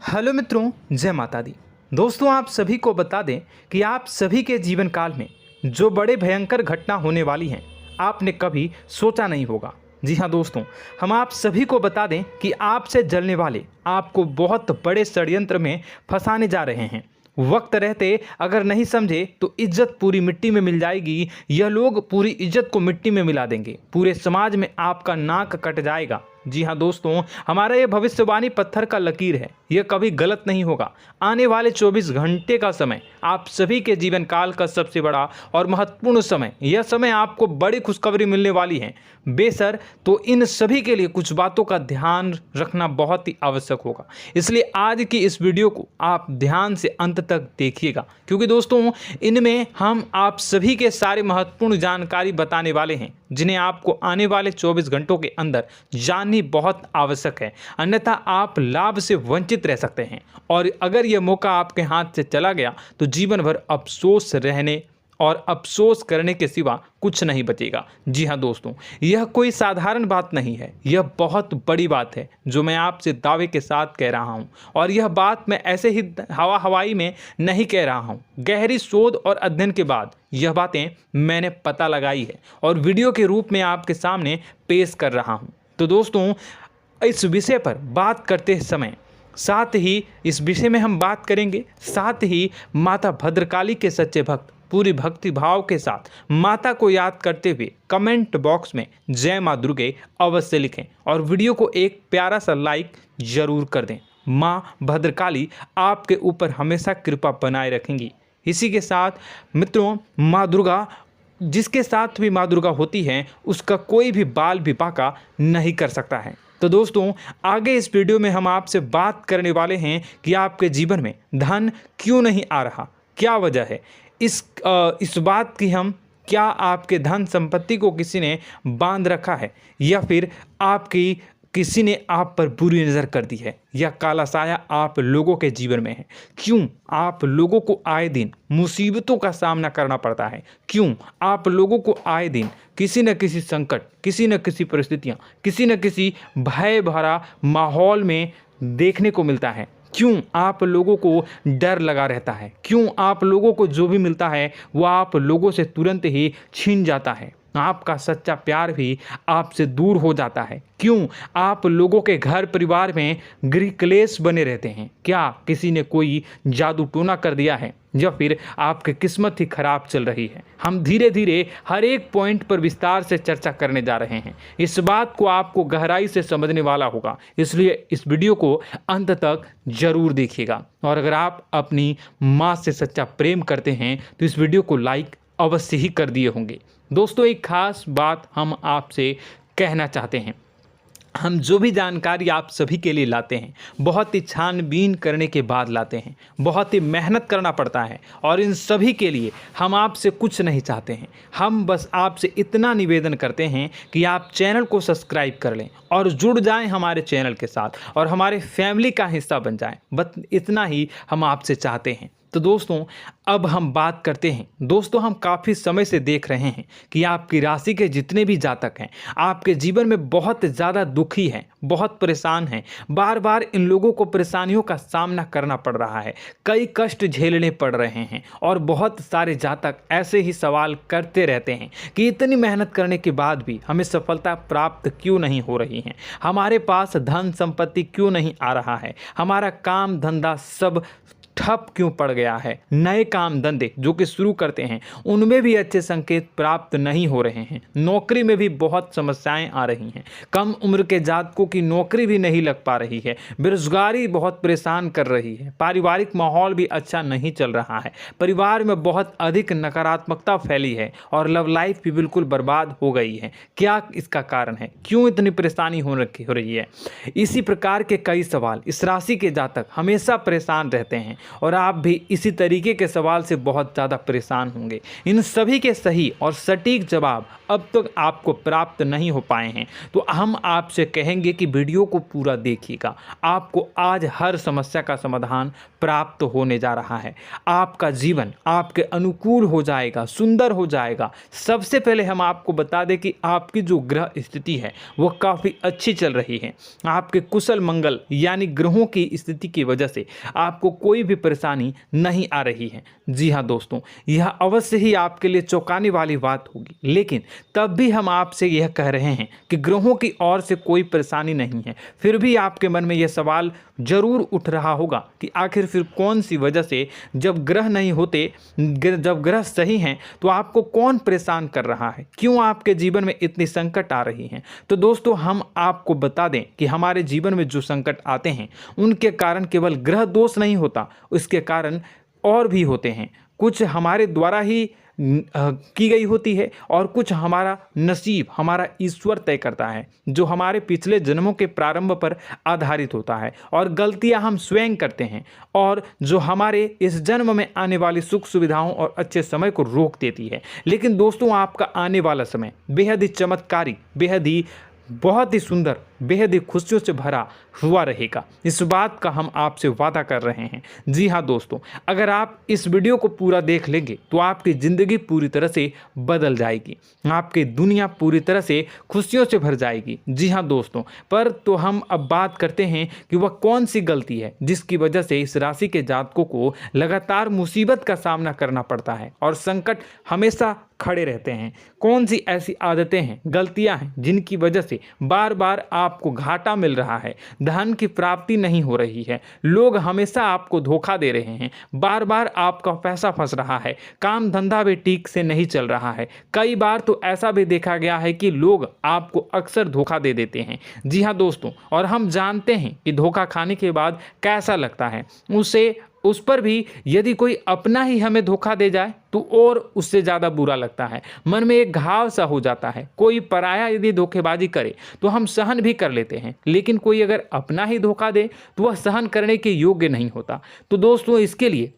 Hello मित्रों, जय माता दी। दोस्तों, आप सभी को बता दें कि आप सभी के जीवन काल में जो बड़े भयंकर घटना होने वाली हैं, आपने कभी सोचा नहीं होगा। जी हाँ दोस्तों, हम आप सभी को बता दें कि आपसे जलने वाले आपको बहुत बड़े षड्यंत्र में फंसाने जा रहे हैं। वक्त रहते अगर नहीं समझे तो इज्जत पूरी मिट्टी में मिल जाएगी। यह लोग पूरी इज्जत को मिट्टी में मिला देंगे। पूरे समाज में आपका नाक कट जाएगा। जी हाँ दोस्तों, हमारा ये भविष्यवाणी पत्थर का लकीर है, यह कभी गलत नहीं होगा। आने वाले 24 घंटे का समय आप सभी के जीवन काल का सबसे बड़ा और महत्वपूर्ण समय। यह समय आपको बड़ी खुशखबरी मिलने वाली है बेसर, तो इन सभी के लिए कुछ बातों का ध्यान रखना बहुत ही आवश्यक होगा। इसलिए आज की इस वीडियो को आप ध्यान से अंत तक देखिएगा, क्योंकि दोस्तों इनमें हम आप सभी के सारे महत्वपूर्ण जानकारी बताने वाले हैं, जिन्हें आपको आने वाले 24 घंटों के अंदर जाननी बहुत आवश्यक है। अन्यथा आप लाभ से वंचित रह सकते हैं, और अगर यह मौका आपके हाथ से चला गया तो जीवन भर अफसोस रहने और अफसोस करने के सिवा कुछ नहीं बचेगा। जी हाँ दोस्तों, यह कोई साधारण बात नहीं है, यह बहुत बड़ी बात है जो मैं आपसे दावे के साथ कह रहा हूँ। और यह बात मैं ऐसे ही हवाई में नहीं कह रहा हूँ। गहरी शोध और अध्ययन के बाद यह बातें मैंने पता लगाई है और वीडियो के रूप में आपके सामने पेश कर रहा हूँ। तो दोस्तों, इस विषय पर बात करते समय साथ ही इस विषय में हम बात करेंगे, साथ ही माता भद्रकाली के सच्चे भक्त पूरी भक्ति भाव के साथ माता को याद करते हुए कमेंट बॉक्स में जय माँ दुर्गे अवश्य लिखें और वीडियो को एक प्यारा सा लाइक जरूर कर दें। माँ भद्रकाली आपके ऊपर हमेशा कृपा बनाए रखेंगी। इसी के साथ मित्रों, माँ दुर्गा, जिसके साथ भी माँ दुर्गा होती हैं, उसका कोई भी बाल भी बांका नहीं कर सकता है। तो दोस्तों, आगे इस वीडियो में हम आपसे बात करने वाले हैं कि आपके जीवन में धन क्यों नहीं आ रहा, क्या वजह है इस बात की। हम क्या आपके धन संपत्ति को किसी ने बांध रखा है, या फिर आपकी किसी ने आप पर बुरी नज़र कर दी है, या काला साया आप लोगों के जीवन में है। क्यों आप लोगों को आए दिन मुसीबतों का सामना करना पड़ता है, क्यों आप लोगों को आए दिन किसी न किसी संकट, किसी न किसी परिस्थितियाँ, किसी न किसी भय भरा माहौल में देखने को मिलता है, क्यों आप लोगों को डर लगा रहता है, क्यों आप लोगों को जो भी मिलता है वो आप लोगों से तुरंत ही छीन जाता है, आपका सच्चा प्यार भी आपसे दूर हो जाता है, क्यों आप लोगों के घर परिवार में गृह क्लेश बने रहते हैं। क्या किसी ने कोई जादू टोना कर दिया है, या फिर आपकी किस्मत ही खराब चल रही है। हम धीरे धीरे हर एक पॉइंट पर विस्तार से चर्चा करने जा रहे हैं। इस बात को आपको गहराई से समझने वाला होगा, इसलिए इस वीडियो को अंत तक जरूर देखिएगा। और अगर आप अपनी माँ से सच्चा प्रेम करते हैं तो इस वीडियो को लाइक अवश्य ही कर दिए होंगे। दोस्तों, एक खास बात हम आपसे कहना चाहते हैं। हम जो भी जानकारी आप सभी के लिए लाते हैं, बहुत ही छानबीन करने के बाद लाते हैं, बहुत ही मेहनत करना पड़ता है, और इन सभी के लिए हम आपसे कुछ नहीं चाहते हैं। हम बस आपसे इतना निवेदन करते हैं कि आप चैनल को सब्सक्राइब कर लें और जुड़ जाएं हमारे चैनल के साथ और हमारे फैमिली का हिस्सा बन जाएं। बस इतना ही हम आपसे चाहते हैं। तो दोस्तों, अब हम बात करते हैं। दोस्तों, हम काफ़ी समय से देख रहे हैं कि आपकी राशि के जितने भी जातक हैं, आपके जीवन में बहुत ज़्यादा दुखी हैं, बहुत परेशान हैं। बार बार इन लोगों को परेशानियों का सामना करना पड़ रहा है, कई कष्ट झेलने पड़ रहे हैं, और बहुत सारे जातक ऐसे ही सवाल करते रहते हैं कि इतनी मेहनत करने के बाद भी हमें सफलता प्राप्त क्यों नहीं हो रही है, हमारे पास धन संपत्ति क्यों नहीं आ रहा है, हमारा काम धंधा सब ठप क्यों पड़ गया है, नए काम धंधे जो कि शुरू करते हैं उनमें भी अच्छे संकेत प्राप्त नहीं हो रहे हैं, नौकरी में भी बहुत समस्याएं आ रही हैं, कम उम्र के जातकों की नौकरी भी नहीं लग पा रही है, बेरोजगारी बहुत परेशान कर रही है, पारिवारिक माहौल भी अच्छा नहीं चल रहा है, परिवार में बहुत अधिक नकारात्मकता फैली है, और लव लाइफ भी बिल्कुल बर्बाद हो गई है। क्या इसका कारण है, क्यों इतनी परेशानी हो रही है? इसी प्रकार के कई सवाल इस राशि के जातक हमेशा परेशान रहते हैं, और आप भी इसी तरीके के सवाल से बहुत ज़्यादा परेशान होंगे। इन सभी के सही और सटीक जवाब अब तक आपको प्राप्त नहीं हो पाए हैं, तो हम आपसे कहेंगे कि वीडियो को पूरा देखिएगा। आपको आज हर समस्या का समाधान प्राप्त होने जा रहा है। आपका जीवन आपके अनुकूल हो जाएगा, सुंदर हो जाएगा। सबसे पहले हम आपको बता दें कि आपकी जो ग्रह स्थिति है वो काफ़ी अच्छी चल रही है। आपके कुशल मंगल यानी ग्रहों की स्थिति की वजह से आपको कोई भी परेशानी नहीं आ रही है। जी हाँ दोस्तों, यह अवश्य ही आपके लिए चौंकाने वाली बात होगी, लेकिन तब भी हम आपसे यह कह रहे हैं कि ग्रहों की ओर से कोई परेशानी नहीं है। फिर भी आपके मन में यह सवाल जरूर उठ रहा होगा कि आखिर फिर कौन सी वजह से, जब ग्रह नहीं होते, जब ग्रह सही हैं, तो आपको कौन परेशान कर रहा है, क्यों आपके जीवन में इतनी संकट आ रही हैं। तो दोस्तों, हम आपको बता दें कि हमारे जीवन में जो संकट आते हैं उनके कारण केवल ग्रह दोष नहीं होता, उसके कारण और भी होते हैं। कुछ हमारे द्वारा ही की गई होती है और कुछ हमारा नसीब, हमारा ईश्वर तय करता है, जो हमारे पिछले जन्मों के प्रारंभ पर आधारित होता है। और गलतियां हम स्वयं करते हैं और जो हमारे इस जन्म में आने वाली सुख सुविधाओं और अच्छे समय को रोक देती है। लेकिन दोस्तों, आपका आने वाला समय बेहद ही चमत्कारी, बेहद ही बहुत ही सुंदर, बेहद ही खुशियों से भरा हुआ रहेगा। इस बात का हम आपसे वादा कर रहे हैं। जी हाँ दोस्तों, अगर आप इस वीडियो को पूरा देख लेंगे तो आपकी ज़िंदगी पूरी तरह से बदल जाएगी, आपकी दुनिया पूरी तरह से खुशियों से भर जाएगी। जी हाँ दोस्तों, पर तो हम अब बात करते हैं कि वह कौन सी गलती है जिसकी वजह से इस राशि के जातकों को लगातार मुसीबत का सामना करना पड़ता है और संकट हमेशा खड़े रहते हैं। कौन सी ऐसी आदतें हैं, गलतियां हैं जिनकी वजह से बार बार आपको घाटा मिल रहा है, धन की प्राप्ति नहीं हो रही है, लोग हमेशा आपको धोखा दे रहे हैं, बार बार आपका पैसा फंस रहा है, काम धंधा भी ठीक से नहीं चल रहा है। कई बार तो ऐसा भी देखा गया है कि लोग आपको अक्सर धोखा दे देते हैं। जी हाँ दोस्तों, और हम जानते हैं कि धोखा खाने के बाद कैसा लगता है। उस पर भी यदि कोई अपना ही हमें धोखा दे जाए तो और उससे ज़्यादा बुरा लगता है, मन में एक घाव सा हो जाता है। कोई पराया यदि धोखेबाजी करे तो हम सहन भी कर लेते हैं, लेकिन कोई अगर अपना ही धोखा दे तो वह सहन करने के योग्य नहीं होता। तो दोस्तों, इसके लिए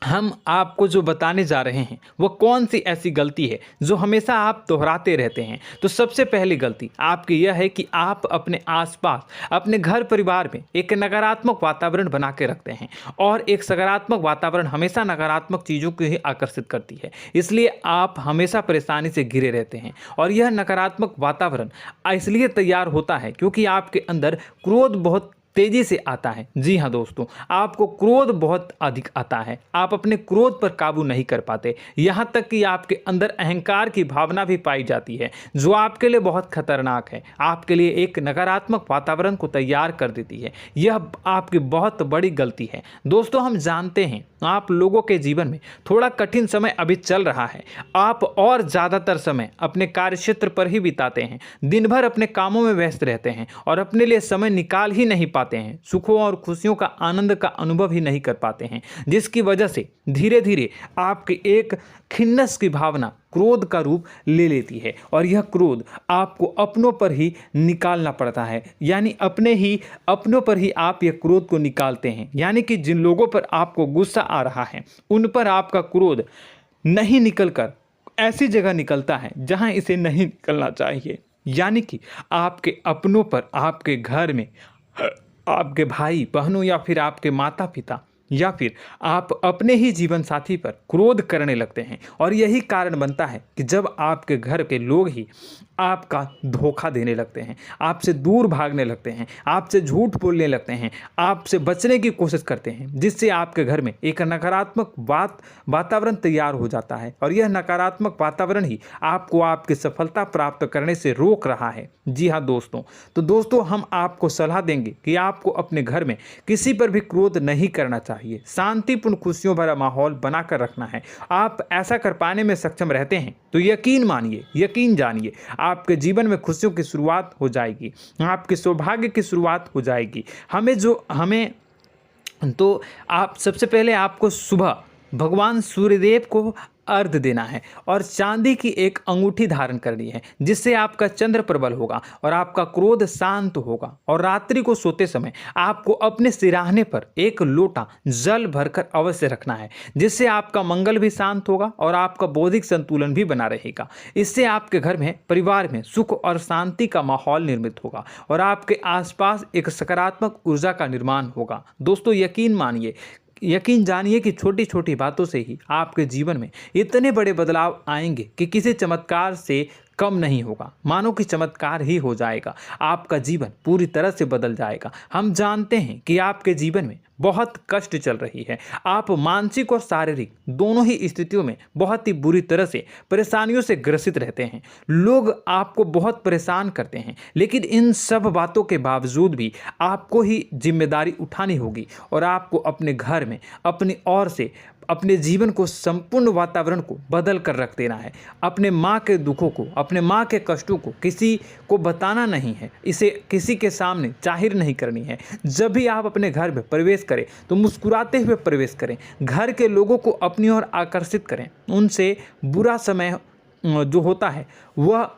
हम आपको जो बताने जा रहे हैं वो कौन सी ऐसी गलती है जो हमेशा आप दोहराते रहते हैं। तो सबसे पहली गलती आपकी यह है कि आप अपने आसपास, अपने घर परिवार में एक नकारात्मक वातावरण बना के रखते हैं, और एक सकारात्मक वातावरण हमेशा नकारात्मक चीज़ों को ही आकर्षित करती है। इसलिए आप हमेशा परेशानी से घिरे रहते हैं, और यह नकारात्मक वातावरण इसलिए तैयार होता है क्योंकि आपके अंदर क्रोध बहुत तेजी से आता है। जी हाँ दोस्तों, आपको क्रोध बहुत अधिक आता है, आप अपने क्रोध पर काबू नहीं कर पाते, यहाँ तक कि आपके अंदर अहंकार की भावना भी पाई जाती है, जो आपके लिए बहुत खतरनाक है, आपके लिए एक नकारात्मक वातावरण को तैयार कर देती है। यह आपकी बहुत बड़ी गलती है। दोस्तों, हम जानते हैं आप लोगों के जीवन में थोड़ा कठिन समय अभी चल रहा है। आप और ज़्यादातर समय अपने कार्यक्षेत्र पर ही बिताते हैं, दिन भर अपने कामों में व्यस्त रहते हैं और अपने लिए समय निकाल ही नहीं पाते हैं, सुखों और खुशियों का आनंद का अनुभव ही नहीं कर पाते हैं, जिसकी वजह से धीरे धीरे आपकी एक खिन्नस की भावना क्रोध का रूप ले लेती है, और यह क्रोध आपको अपनों पर ही निकालना पड़ता है। यानी अपनों पर ही आप यह क्रोध को निकालते हैं। यानी कि जिन लोगों पर आपको गुस्सा आ रहा है उन पर आपका क्रोध नहीं निकलकर ऐसी जगह निकलता है जहां इसे नहीं निकलना चाहिए। यानी कि आपके अपनों पर, आपके घर में आपके भाई बहनों या फिर आपके माता पिता या फिर आप अपने ही जीवन साथी पर क्रोध करने लगते हैं, और यही कारण बनता है कि जब आपके घर के लोग ही आपका धोखा देने लगते हैं, आपसे दूर भागने लगते हैं, आपसे झूठ बोलने लगते हैं, आपसे बचने की कोशिश करते हैं, जिससे आपके घर में एक नकारात्मक वातावरण तैयार हो जाता है, और यह नकारात्मक वातावरण ही आपको आपकी सफलता प्राप्त करने से रोक रहा है। जी हाँ दोस्तों, तो दोस्तों, हम आपको सलाह देंगे कि आपको अपने घर में किसी पर भी क्रोध नहीं करना चाहिए, शांतिपूर्ण खुशियों भरा माहौल बनाकर रखना है। आप ऐसा कर पाने में सक्षम रहते हैं तो यकीन मानिए, यकीन जानिए, आपके जीवन में खुशियों की शुरुआत हो जाएगी, आपके सौभाग्य की शुरुआत हो जाएगी। आप सबसे पहले आपको सुबह भगवान सूर्यदेव को अर्घ देना है और चांदी की एक अंगूठी धारण करनी है, जिससे आपका चंद्र प्रबल होगा और आपका क्रोध शांत होगा। और रात्रि को सोते समय आपको अपने सिरहाने पर एक लोटा जल भरकर अवश्य रखना है, जिससे आपका मंगल भी शांत होगा और आपका बौद्धिक संतुलन भी बना रहेगा। इससे आपके घर में, परिवार में सुख और शांति का माहौल निर्मित होगा और आपके आसपास एक सकारात्मक ऊर्जा का निर्माण होगा। दोस्तों यकीन जानिए कि छोटी छोटी बातों से ही आपके जीवन में इतने बड़े बदलाव आएंगे कि किसी चमत्कार से कम नहीं होगा। मानो कि चमत्कार ही हो जाएगा, आपका जीवन पूरी तरह से बदल जाएगा। हम जानते हैं कि आपके जीवन में बहुत कष्ट चल रही है, आप मानसिक और शारीरिक दोनों ही स्थितियों में बहुत ही बुरी तरह से परेशानियों से ग्रसित रहते हैं। लोग आपको बहुत परेशान करते हैं, लेकिन इन सब बातों के बावजूद भी आपको ही जिम्मेदारी उठानी होगी और आपको अपने घर में अपनी ओर से अपने जीवन को, संपूर्ण वातावरण को बदल कर रख देना है। अपने माँ के दुखों को, अपने माँ के कष्टों को किसी को बताना नहीं है, इसे किसी के सामने जाहिर नहीं करनी है। जब भी आप अपने घर में प्रवेश करें तो मुस्कुराते हुए प्रवेश करें, घर के लोगों को अपनी ओर आकर्षित करें। उनसे बुरा समय जो होता है वह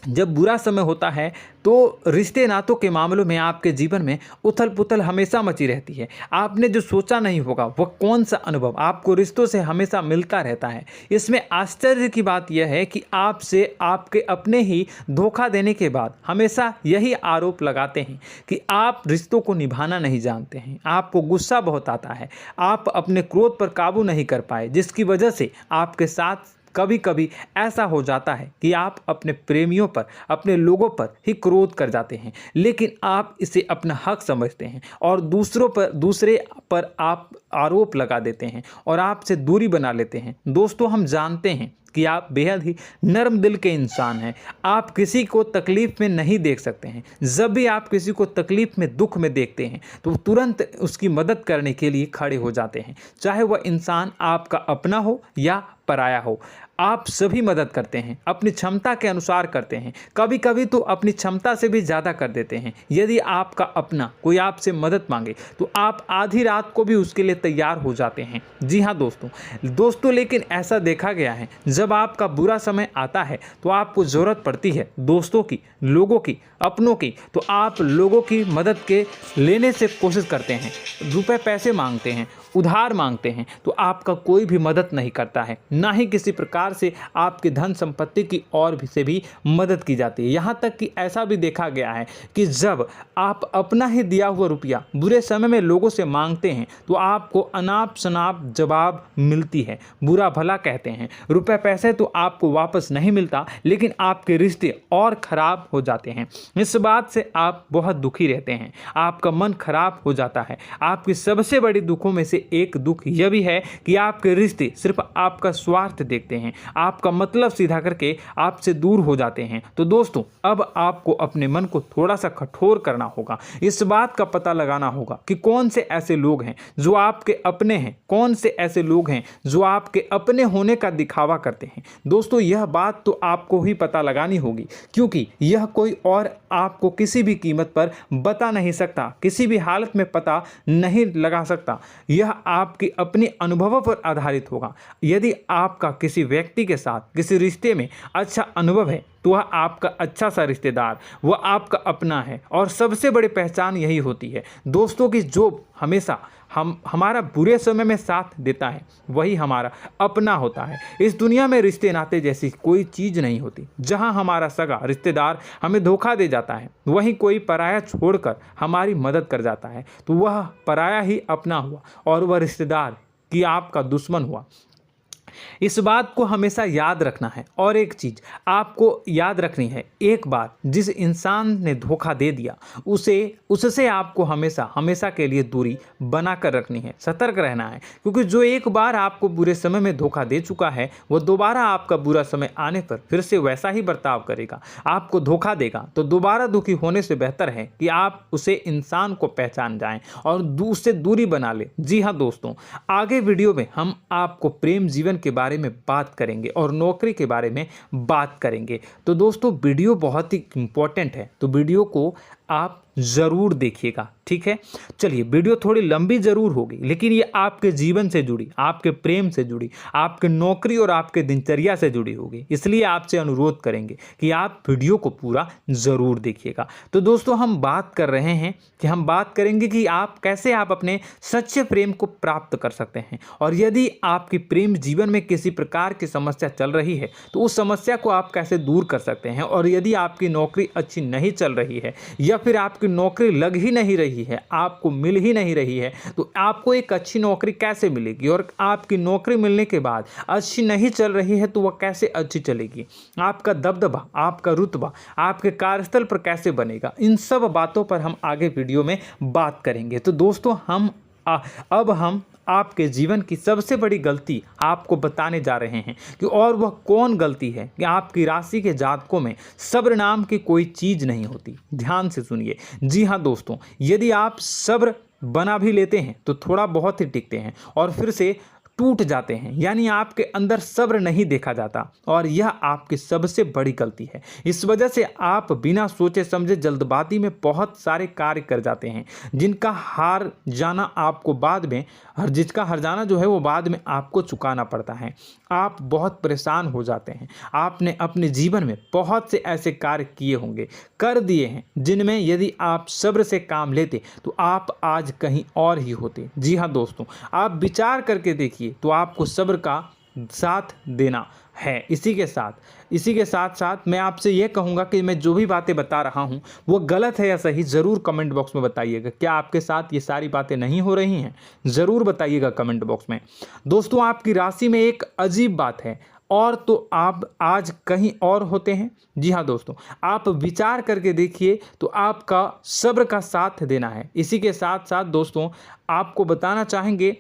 जब बुरा समय होता है तो रिश्ते नातों के मामलों में आपके जीवन में उथल पुथल हमेशा मची रहती है। आपने जो सोचा नहीं होगा वह कौन सा अनुभव आपको रिश्तों से हमेशा मिलता रहता है। इसमें आश्चर्य की बात यह है कि आपसे आपके अपने ही धोखा देने के बाद हमेशा यही आरोप लगाते हैं कि आप रिश्तों को निभाना नहीं जानते हैं, आपको गुस्सा बहुत आता है, आप अपने क्रोध पर काबू नहीं कर पाए, जिसकी वजह से आपके साथ कभी कभी ऐसा हो जाता है कि आप अपने प्रेमियों पर, अपने लोगों पर ही क्रोध कर जाते हैं, लेकिन आप इसे अपना हक समझते हैं और दूसरे पर आप आरोप लगा देते हैं और आपसे दूरी बना लेते हैं। दोस्तों हम जानते हैं कि आप बेहद ही नर्म दिल के इंसान हैं। आप किसी को तकलीफ में नहीं देख सकते हैं। जब भी आप किसी को तकलीफ में, दुख में देखते हैं तो तुरंत उसकी मदद करने के लिए खड़े हो जाते हैं, चाहे वह इंसान आपका अपना हो या पराया हो। आप सभी मदद करते हैं, अपनी क्षमता के अनुसार करते हैं, कभी कभी तो अपनी क्षमता से भी ज़्यादा कर देते हैं। यदि आपका अपना कोई आपसे मदद मांगे तो आप आधी रात को भी उसके लिए तैयार हो जाते हैं। जी हाँ दोस्तों, लेकिन ऐसा देखा गया है जब आपका बुरा समय आता है तो आपको ज़रूरत पड़ती है दोस्तों की, लोगों की, अपनों की, तो आप लोगों की मदद के लेने से कोशिश करते हैं, रुपए पैसे मांगते हैं, उधार मांगते हैं, तो आपका कोई भी मदद नहीं करता है, ना ही किसी प्रकार से आपकी धन संपत्ति की और भी से भी मदद की जाती है। यहाँ तक कि ऐसा भी देखा गया है कि जब आप अपना ही दिया हुआ रुपया बुरे समय में लोगों से मांगते हैं तो आपको अनाप शनाप जवाब मिलती है, बुरा भला कहते हैं। रुपए पैसे तो आपको वापस नहीं मिलता, लेकिन आपके रिश्ते और खराब हो जाते हैं। इस बात से आप बहुत दुखी रहते हैं, आपका मन खराब हो जाता है। आपकी सबसे बड़ी दुखों में से एक दुख यह भी है कि आपके रिश्ते सिर्फ आपका स्वार्थ देखते हैं, आपका मतलब सीधा करके आपसे दूर हो जाते हैं। तो दोस्तों अब आपको अपने मन को थोड़ा सा कठोर करना होगा, इस बात का पता लगाना होगा कि कौन से ऐसे लोग हैं जो आपके अपने हैं, कौन से ऐसे लोग हैं जो आपके अपने होने का दिखावा करते हैं। दोस्तों यह बात तो आपको ही पता लगानी होगी, क्योंकि यह कोई और आपको किसी भी कीमत पर बता नहीं सकता, किसी भी हालत में पता नहीं लगा सकता। यह आपके अपने अनुभवों पर आधारित होगा। यदि आपका किसी व्यक्ति के साथ किसी रिश्ते में अच्छा अनुभव है तो वह आपका अच्छा सा रिश्तेदार, वह आपका अपना है, और सबसे बड़ी पहचान यही होती है दोस्तों की जो हमेशा हमारा बुरे समय में साथ देता है वही हमारा अपना होता है। इस दुनिया में रिश्ते नाते जैसी कोई चीज़ नहीं होती। जहां हमारा सगा रिश्तेदार हमें धोखा दे जाता है, वहीं कोई पराया छोड़कर हमारी मदद कर जाता है तो वह पराया ही अपना हुआ और वह रिश्तेदार कि आपका दुश्मन हुआ। इस बात को हमेशा याद रखना है। और एक चीज़ आपको याद रखनी है, एक बार जिस इंसान ने धोखा दे दिया उससे आपको हमेशा के लिए दूरी बना कर रखनी है, सतर्क रहना है, क्योंकि जो एक बार आपको बुरे समय में धोखा दे चुका है वो दोबारा आपका बुरा समय आने पर फिर से वैसा ही बर्ताव करेगा, आपको धोखा देगा। तो दोबारा दुखी होने से बेहतर है कि आप उसे इंसान को पहचान जाएं और उससे दूरी बना लें। जी हाँ दोस्तों, आगे वीडियो में हम आपको प्रेम जीवन के बारे में बात करेंगे और नौकरी के बारे में बात करेंगे। तो दोस्तों वीडियो बहुत ही इम्पोर्टेंट है, तो वीडियो को आप ज़रूर देखिएगा, ठीक है। चलिए, वीडियो थोड़ी लंबी ज़रूर होगी, लेकिन ये आपके जीवन से जुड़ी, आपके प्रेम से जुड़ी, आपके नौकरी और आपके दिनचर्या से जुड़ी होगी, इसलिए आपसे अनुरोध करेंगे कि आप वीडियो को पूरा ज़रूर देखिएगा। तो दोस्तों, हम बात कर रहे हैं कि हम बात करेंगे कि आप कैसे आप अपने सच्चे प्रेम को प्राप्त कर सकते हैं, और यदि आपकी प्रेम जीवन में किसी प्रकार की समस्या चल रही है तो उस समस्या को आप कैसे दूर कर सकते हैं, और यदि आपकी नौकरी अच्छी नहीं चल रही है या फिर आपकी नौकरी लग ही नहीं रही है, आपको मिल ही नहीं रही है, तो आपको एक अच्छी नौकरी कैसे मिलेगी, और आपकी नौकरी मिलने के बाद अच्छी नहीं चल रही है तो वह कैसे अच्छी चलेगी, आपका दबदबा, आपका रुतबा आपके कार्यस्थल पर कैसे बनेगा, इन सब बातों पर हम आगे वीडियो में बात करेंगे। तो दोस्तों, अब हम आपके जीवन की सबसे बड़ी गलती आपको बताने जा रहे हैं कि और वह कौन गलती है कि आपकी राशि के जातकों में सब्र नाम की कोई चीज़ नहीं होती। ध्यान से सुनिए। जी हाँ दोस्तों, यदि आप सब्र बना भी लेते हैं तो थोड़ा बहुत ही टिकते हैं और फिर से टूट जाते हैं, यानी आपके अंदर सब्र नहीं देखा जाता, और यह आपकी सबसे बड़ी गलती है। इस वजह से आप बिना सोचे समझे जल्दबाजी में बहुत सारे कार्य कर जाते हैं, जिनका हार जाना आपको बाद में जिसका हर जाना जो है वो बाद में आपको चुकाना पड़ता है। आप बहुत परेशान हो जाते हैं। आपने अपने जीवन में बहुत से ऐसे कार्य किए होंगे, कर दिए हैं, जिनमें यदि आप सब्र से काम लेते तो आप आज कहीं और ही होते। जी हाँ दोस्तों, आप विचार करके देखिए तो आपको सब्र का साथ देना है। इसी के साथ साथ मैं आपसे ये कहूँगा कि मैं जो भी बातें बता रहा हूँ वो गलत है या सही, ज़रूर कमेंट बॉक्स में बताइएगा। क्या आपके साथ ये सारी बातें नहीं हो रही हैं? ज़रूर बताइएगा कमेंट बॉक्स में। दोस्तों, आपकी राशि में एक अजीब बात है, और तो आप आज कहीं और होते हैं। जी हाँ दोस्तों, आप विचार करके देखिए तो आपका सब्र का साथ देना है। इसी के साथ साथ दोस्तों, आपको बताना चाहेंगे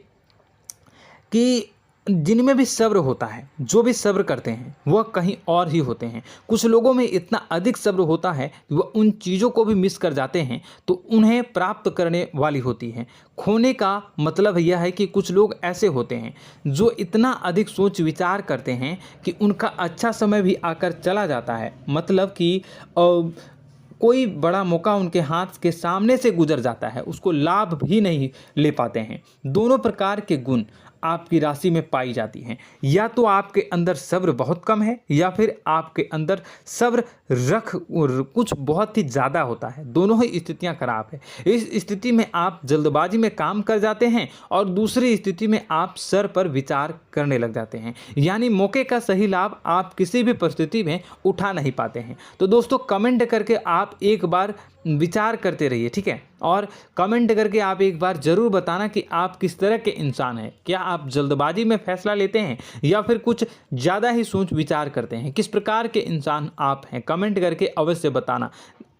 कि जिनमें भी सब्र होता है, जो भी सब्र करते हैं, वह कहीं और ही होते हैं। कुछ लोगों में इतना अधिक सब्र होता है कि वह उन चीज़ों को भी मिस कर जाते हैं तो उन्हें प्राप्त करने वाली होती हैं। खोने का मतलब यह है कि कुछ लोग ऐसे होते हैं जो इतना अधिक सोच विचार करते हैं कि उनका अच्छा समय भी आकर चला जाता है, मतलब कि कोई बड़ा मौका उनके हाथ के सामने से गुजर जाता है, उसको लाभ भी नहीं ले पाते हैं। दोनों प्रकार के गुण आपकी राशि में पाई जाती हैं। या तो आपके अंदर सब्र बहुत कम है, या फिर आपके अंदर सब्र रख कुछ बहुत ही ज़्यादा होता है। दोनों ही स्थितियां खराब है। इस स्थिति में आप जल्दबाजी में काम कर जाते हैं, और दूसरी स्थिति में आप सर पर विचार करने लग जाते हैं, यानी मौके का सही लाभ आप किसी भी परिस्थिति में उठा नहीं पाते हैं। तो दोस्तों, कमेंट करके आप एक बार विचार करते रहिए, ठीक है, और कमेंट करके आप एक बार ज़रूर बताना कि आप किस तरह के इंसान हैं। क्या आप जल्दबाजी में फैसला लेते हैं या फिर कुछ ज़्यादा ही सोच विचार करते हैं? किस प्रकार के इंसान आप हैं, कमेंट करके अवश्य बताना।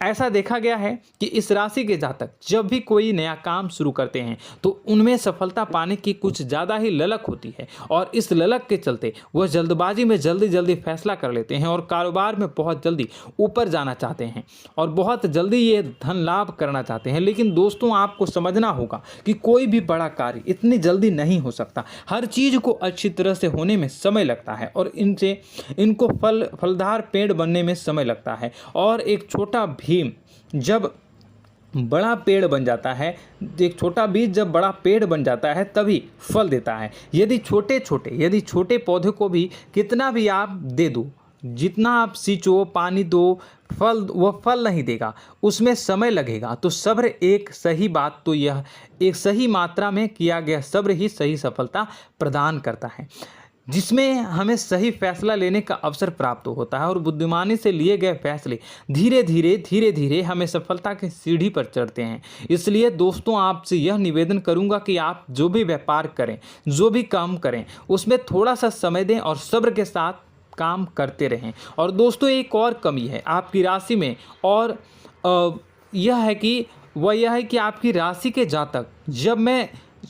ऐसा देखा गया है कि इस राशि के जातक जब भी कोई नया काम शुरू करते हैं तो उनमें सफलता पाने की कुछ ज़्यादा ही ललक होती है, और इस ललक के चलते वह जल्दबाजी में जल्दी फैसला कर लेते हैं और कारोबार में बहुत जल्दी ऊपर जाना चाहते हैं और बहुत जल्दी ये धन लाभ करना चाहते हैं। लेकिन दोस्तों, आपको समझना होगा कि कोई भी बड़ा कार्य इतनी जल्दी नहीं हो सकता। हर चीज़ को अच्छी तरह से होने में समय लगता है, और इनको फलदार पेड़ बनने में समय लगता है। और एक छोटा भीम जब बड़ा पेड़ बन जाता है, एक छोटा बीज जब बड़ा पेड़ बन जाता है तभी फल देता है। यदि छोटे पौधे को भी कितना भी आप दे दो, जितना आप सींचो, पानी दो, वह फल नहीं देगा, उसमें समय लगेगा। तो सब्र एक सही बात, तो यह एक सही मात्रा में किया गया सब्र ही सही सफलता प्रदान करता है, जिसमें हमें सही फैसला लेने का अवसर प्राप्त होता है, और बुद्धिमानी से लिए गए फैसले धीरे धीरे हमें सफलता की सीढ़ी पर चढ़ते हैं। इसलिए दोस्तों, आपसे यह निवेदन करूंगा कि आप जो भी व्यापार करें, जो भी काम करें, उसमें थोड़ा सा समय दें और सब्र के साथ काम करते रहें। और दोस्तों, एक और कमी है आपकी राशि में, और यह है कि आपकी राशि के जातक जब मैं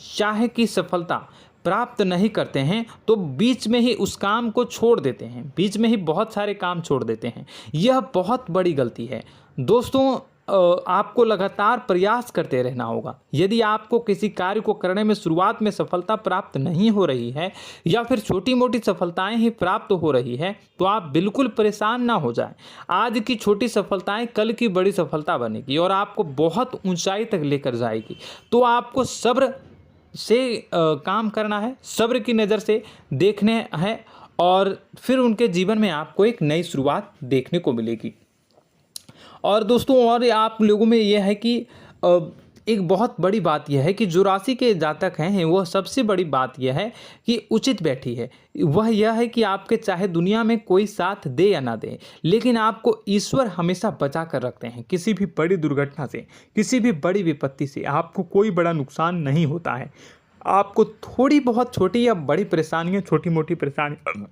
चाहे कि सफलता प्राप्त नहीं करते हैं तो बीच में ही उस काम को छोड़ देते हैं, बीच में ही बहुत सारे काम छोड़ देते हैं। यह बहुत बड़ी गलती है दोस्तों। आपको लगातार प्रयास करते रहना होगा। यदि आपको किसी कार्य को करने में शुरुआत में सफलता प्राप्त नहीं हो रही है या फिर छोटी मोटी सफलताएं ही प्राप्त हो रही है तो आप बिल्कुल परेशान ना हो जाएं। आज की छोटी सफलताएं कल की बड़ी सफलता बनेगी और आपको बहुत ऊंचाई तक लेकर जाएगी। तो आपको सब्र से काम करना है, सब्र की नज़र से देखने हैं और फिर उनके जीवन में आपको एक नई शुरुआत देखने को मिलेगी। और दोस्तों और आप लोगों में यह है कि एक बहुत बड़ी बात यह है कि जो राशि के जातक हैं वो सबसे बड़ी बात यह है कि उचित बैठी है। वह यह है कि आपके चाहे दुनिया में कोई साथ दे या ना दे, लेकिन आपको ईश्वर हमेशा बचा कर रखते हैं। किसी भी बड़ी दुर्घटना से, किसी भी बड़ी विपत्ति से आपको कोई बड़ा नुकसान नहीं होता है। आपको थोड़ी बहुत छोटी या बड़ी परेशानियाँ, छोटी मोटी परेशानी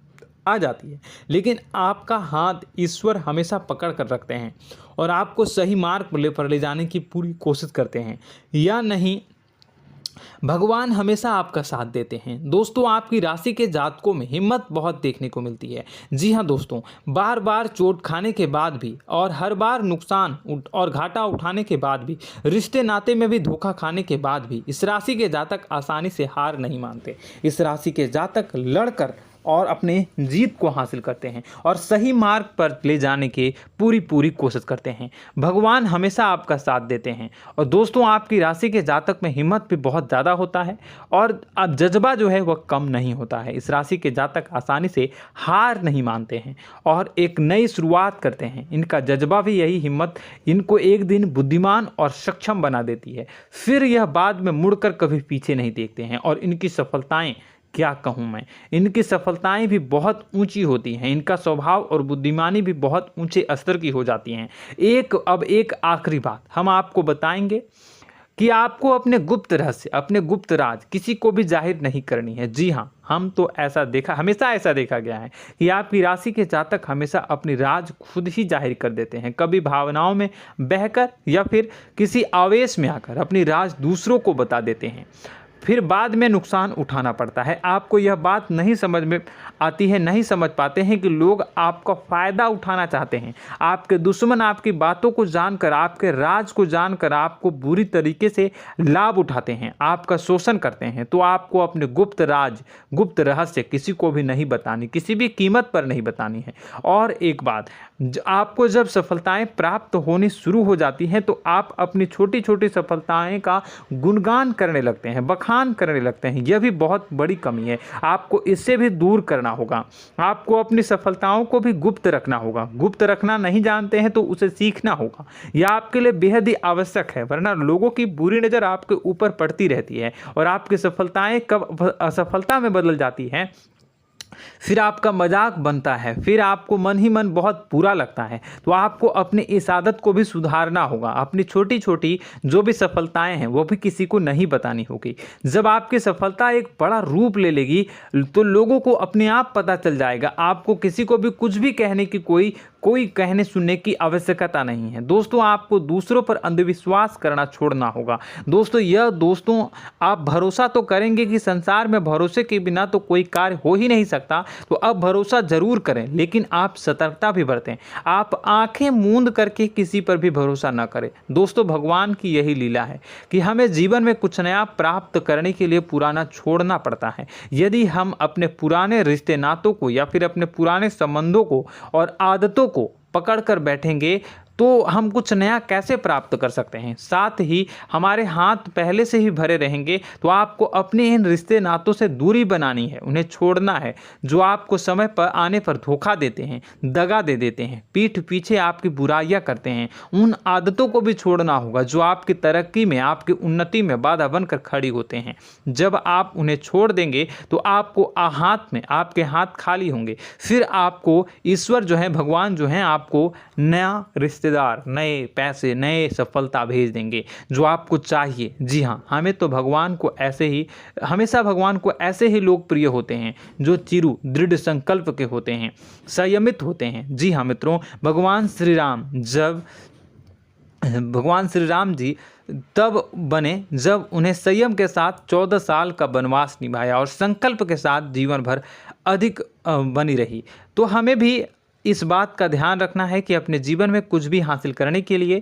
आ जाती है, लेकिन आपका हाथ ईश्वर हमेशा पकड़ कर रखते हैं और आपको सही मार्ग पर ले जाने की पूरी कोशिश करते हैं। या नहीं, भगवान हमेशा आपका साथ देते हैं। दोस्तों आपकी राशि के जातकों में हिम्मत बहुत देखने को मिलती है। जी हाँ दोस्तों, बार बार चोट खाने के बाद भी और हर बार नुकसान और घाटा उठाने के बाद भी, रिश्ते नाते में भी धोखा खाने के बाद भी इस राशि के जातक आसानी से हार नहीं मानते। इस राशि के जातक लड़कर और अपने जीत को हासिल करते हैं और सही मार्ग पर ले जाने की पूरी कोशिश करते हैं। भगवान हमेशा आपका साथ देते हैं। और दोस्तों आपकी राशि के जातक में हिम्मत भी बहुत ज़्यादा होता है और अब जज्बा जो है वह कम नहीं होता है। इस राशि के जातक आसानी से हार नहीं मानते हैं और एक नई शुरुआत करते हैं। इनका जज्बा भी यही हिम्मत इनको एक दिन बुद्धिमान और सक्षम बना देती है। फिर यह बाद में मुड़कर कभी पीछे नहीं देखते हैं और इनकी सफलताएं, क्या कहूँ मैं, इनकी सफलताएं भी बहुत ऊंची होती हैं। इनका स्वभाव और बुद्धिमानी भी बहुत ऊंचे स्तर की हो जाती हैं। अब एक आखिरी बात हम आपको बताएंगे कि आपको अपने गुप्त रहस्य, अपने गुप्त राज किसी को भी जाहिर नहीं करनी है। जी हाँ, हम तो हमेशा ऐसा देखा गया है कि आपकी राशि के जातक हमेशा अपनी राज खुद ही जाहिर कर देते हैं। कभी भावनाओं में बहकर या फिर किसी आवेश में आकर अपनी राज दूसरों को बता देते हैं, फिर बाद में नुकसान उठाना पड़ता है। आपको यह बात नहीं समझ में आती है, नहीं समझ पाते हैं कि लोग आपका फ़ायदा उठाना चाहते हैं। आपके दुश्मन आपकी बातों को जानकर, आपके राज को जानकर आपको बुरी तरीके से लाभ उठाते हैं, आपका शोषण करते हैं। तो आपको अपने गुप्त राज, गुप्त रहस्य किसी को भी नहीं बतानी, किसी भी कीमत पर नहीं बतानी है। और एक बात, आपको जब सफलताएं प्राप्त होनी शुरू हो जाती हैं तो आप अपनी छोटी छोटी सफलताएं का गुणगान करने लगते हैं, बखान करने लगते हैं। यह भी बहुत बड़ी कमी है, आपको इससे भी दूर करना होगा। आपको अपनी सफलताओं को भी गुप्त रखना होगा। गुप्त रखना नहीं जानते हैं तो उसे सीखना होगा। यह आपके लिए बेहद ही आवश्यक है, वरना लोगों की बुरी नज़र आपके ऊपर पड़ती रहती है और आपकी सफलताएं कब असफलता में बदल जाती हैं, फिर आपका मजाक बनता है, फिर आपको मन ही मन बहुत बुरा लगता है। तो आपको अपनी इस आदत को भी सुधारना होगा। अपनी छोटी छोटी जो भी सफलताएं हैं वो भी किसी को नहीं बतानी होगी। जब आपकी सफलता एक बड़ा रूप ले लेगी तो लोगों को अपने आप पता चल जाएगा। आपको किसी को भी कुछ भी कहने की कोई कहने सुनने की आवश्यकता नहीं है। दोस्तों आपको दूसरों पर अंधविश्वास करना छोड़ना होगा। दोस्तों आप भरोसा तो करेंगे कि संसार में भरोसे के बिना तो कोई कार्य हो ही नहीं सकता, तो अब भरोसा जरूर करें, लेकिन आप सतर्कता भी बरतें। आप आंखें मूंद करके किसी पर भी भरोसा न करें। दोस्तों भगवान की यही लीला है कि हमें जीवन में कुछ नया प्राप्त करने के लिए पुराना छोड़ना पड़ता है। यदि हम अपने पुराने रिश्ते नातों को या फिर अपने पुराने संबंधों को और आदतों को पकड़ कर बैठेंगे तो हम कुछ नया कैसे प्राप्त कर सकते हैं। साथ ही हमारे हाथ पहले से ही भरे रहेंगे। तो आपको अपने इन रिश्ते नातों से दूरी बनानी है, उन्हें छोड़ना है जो आपको समय पर आने पर धोखा देते हैं, दगा दे देते हैं, पीठ पीछे आपकी बुराइयां करते हैं। उन आदतों को भी छोड़ना होगा जो आपकी तरक्की में, आपकी उन्नति में बाधा बनकर खड़ी होते हैं। जब आप उन्हें छोड़ देंगे तो आपके हाथ खाली होंगे। फिर आपको ईश्वर जो है, भगवान जो है, आपको नया रिश्तेदार, नए पैसे, नए सफलता भेज देंगे जो आपको चाहिए। जी हाँ, हमेशा भगवान को ऐसे ही लोग प्रिय होते हैं जो चिरु दृढ़ संकल्प के होते हैं, संयमित होते हैं। जी हाँ मित्रों, भगवान श्री राम जी तब बने जब उन्हें संयम के साथ 14 साल का वनवास निभाया और संकल्प के साथ जीवन भर अधिक बनी रही। तो हमें भी इस बात का ध्यान रखना है कि अपने जीवन में कुछ भी हासिल करने के लिए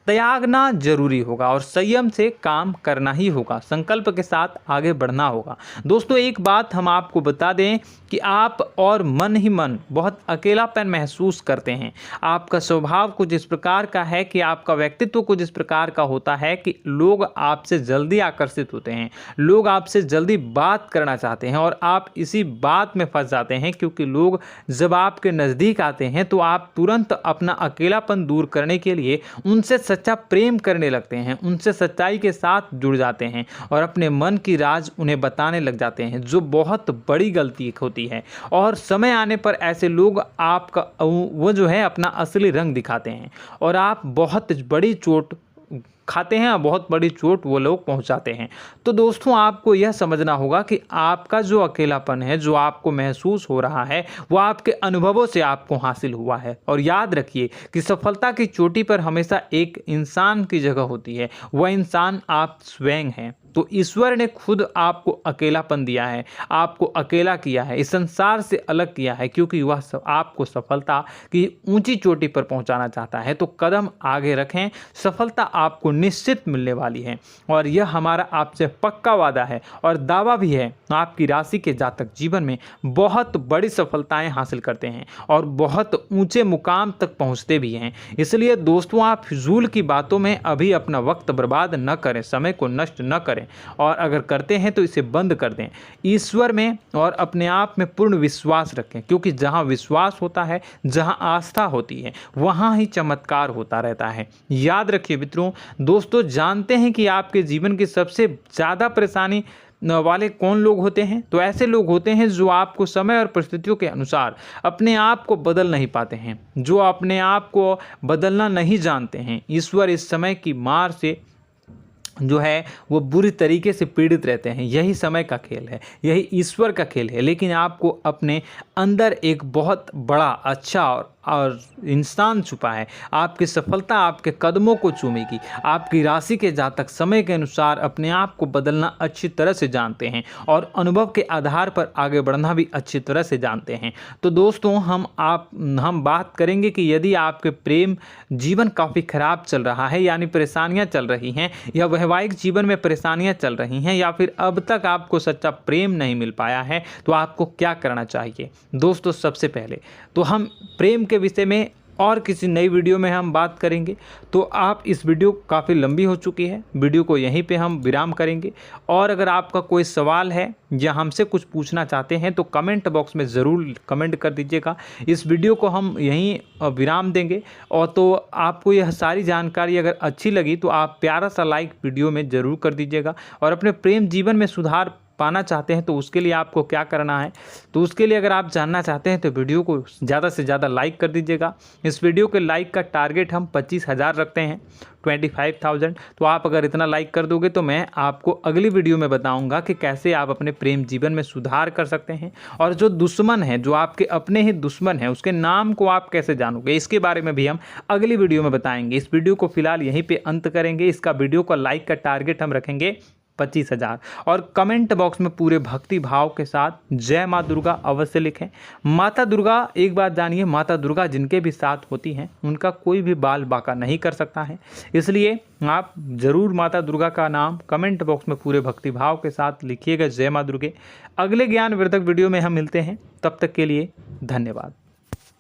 त्यागना जरूरी होगा और संयम से काम करना ही होगा। संकल्प के साथ आगे बढ़ना होगा। दोस्तों एक बात हम आपको बता दें कि आप और मन ही मन बहुत अकेलापन महसूस करते हैं। आपका स्वभाव कुछ इस प्रकार का है कि आपका व्यक्तित्व कुछ इस प्रकार का होता है कि लोग आपसे जल्दी आकर्षित होते हैं, लोग आपसे जल्दी बात करना चाहते हैं और आप इसी बात में फंस जाते हैं, क्योंकि लोग जब आपके नज़दीक आते हैं तो आप तुरंत अपना अकेलापन दूर करने के लिए उनसे सच्चा प्रेम करने लगते हैं, उनसे सच्चाई के साथ जुड़ जाते हैं और अपने मन की राज उन्हें बताने लग जाते हैं, जो बहुत बड़ी गलती होती है। और समय आने पर ऐसे लोग आपका वो जो है अपना असली रंग दिखाते हैं और आप बहुत बड़ी चोट खाते हैं और बहुत बड़ी चोट वो लोग पहुंचाते हैं। तो दोस्तों आपको यह समझना होगा कि आपका जो अकेलापन है, जो आपको महसूस हो रहा है, वो आपके अनुभवों से आपको हासिल हुआ है। और याद रखिए कि सफलता की चोटी पर हमेशा एक इंसान की जगह होती है, वह इंसान आप स्वयं हैं। तो ईश्वर ने खुद आपको अकेलापन दिया है, आपको अकेला किया है, इस संसार से अलग किया है, क्योंकि वह आपको सफलता की ऊंची चोटी पर पहुंचाना चाहता है। तो कदम आगे रखें, सफलता आपको निश्चित मिलने वाली है और यह हमारा आपसे पक्का वादा है और दावा भी है। आपकी राशि के जातक जीवन में बहुत बड़ी सफलताएं हासिल करते हैं और बहुत ऊंचे मुकाम तक पहुंचते भी हैं। इसलिए दोस्तों आप फिजूल की बातों में अभी अपना वक्त बर्बाद न करें, समय को नष्ट न करें और अगर करते हैं तो इसे बंद कर दें। ईश्वर में और अपने आप में पूर्ण विश्वास रखें, क्योंकि जहां विश्वास होता है, जहां आस्था होती है, वहां ही चमत्कार होता रहता है। याद रखिए मित्रों, दोस्तों जानते हैं कि आपके जीवन की सबसे ज़्यादा परेशानी वाले कौन लोग होते हैं? तो ऐसे लोग होते हैं जो आपको समय और परिस्थितियों के अनुसार अपने आप को बदल नहीं पाते हैं, जो अपने आप को बदलना नहीं जानते हैं। ईश्वर इस समय की मार से जो है वो बुरी तरीके से पीड़ित रहते हैं। यही समय का खेल है, यही ईश्वर का खेल है। लेकिन आपको अपने अंदर एक बहुत बड़ा अच्छा और इंसान छुपा है। आपकी सफलता आपके कदमों को चूमेगी। आपकी राशि के जातक समय के अनुसार अपने आप को बदलना अच्छी तरह से जानते हैं और अनुभव के आधार पर आगे बढ़ना भी अच्छी तरह से जानते हैं। तो दोस्तों हम बात करेंगे कि यदि आपके प्रेम जीवन काफ़ी खराब चल रहा है, यानी परेशानियां चल रही हैं, या वैवाहिक जीवन में परेशानियां चल रही हैं, या फिर अब तक आपको सच्चा प्रेम नहीं मिल पाया है, तो आपको क्या करना चाहिए? दोस्तों सबसे पहले तो हम प्रेम के विषय में और किसी नई वीडियो में हम बात करेंगे। तो आप इस वीडियो काफ़ी लंबी हो चुकी है, वीडियो को यहीं पे हम विराम करेंगे। और अगर आपका कोई सवाल है या हमसे कुछ पूछना चाहते हैं तो कमेंट बॉक्स में ज़रूर कमेंट कर दीजिएगा। इस वीडियो को हम यहीं विराम देंगे। और तो आपको यह सारी जानकारी अगर अच्छी लगी तो आप प्यारा सा लाइक वीडियो में ज़रूर कर दीजिएगा। और अपने प्रेम जीवन में सुधार पाना चाहते हैं तो उसके लिए आपको क्या करना है, तो उसके लिए अगर आप जानना चाहते हैं तो वीडियो को ज़्यादा से ज़्यादा लाइक कर दीजिएगा। इस वीडियो के लाइक का टारगेट हम 25,000 रखते हैं, 25,000। तो आप अगर इतना लाइक कर दोगे तो मैं आपको अगली वीडियो में बताऊंगा कि कैसे आप अपने प्रेम जीवन में सुधार कर सकते हैं। और जो दुश्मन है, जो आपके अपने ही दुश्मन है, उसके नाम को आप कैसे जानोगे, इसके बारे में भी हम अगली वीडियो में बताएंगे। इस वीडियो को फिलहाल यहीं पे अंत करेंगे। इसका वीडियो का लाइक का टारगेट हम रखेंगे 25,000। और कमेंट बॉक्स में पूरे भक्ति भाव के साथ जय माँ दुर्गा अवश्य लिखें। माता दुर्गा, एक बात जानिए, माता दुर्गा जिनके भी साथ होती हैं उनका कोई भी बाल बाका नहीं कर सकता है। इसलिए आप ज़रूर माता दुर्गा का नाम कमेंट बॉक्स में पूरे भक्ति भाव के साथ लिखिएगा, जय माँ दुर्गे। अगले ज्ञानवर्धक वीडियो में हम मिलते हैं, तब तक के लिए धन्यवाद।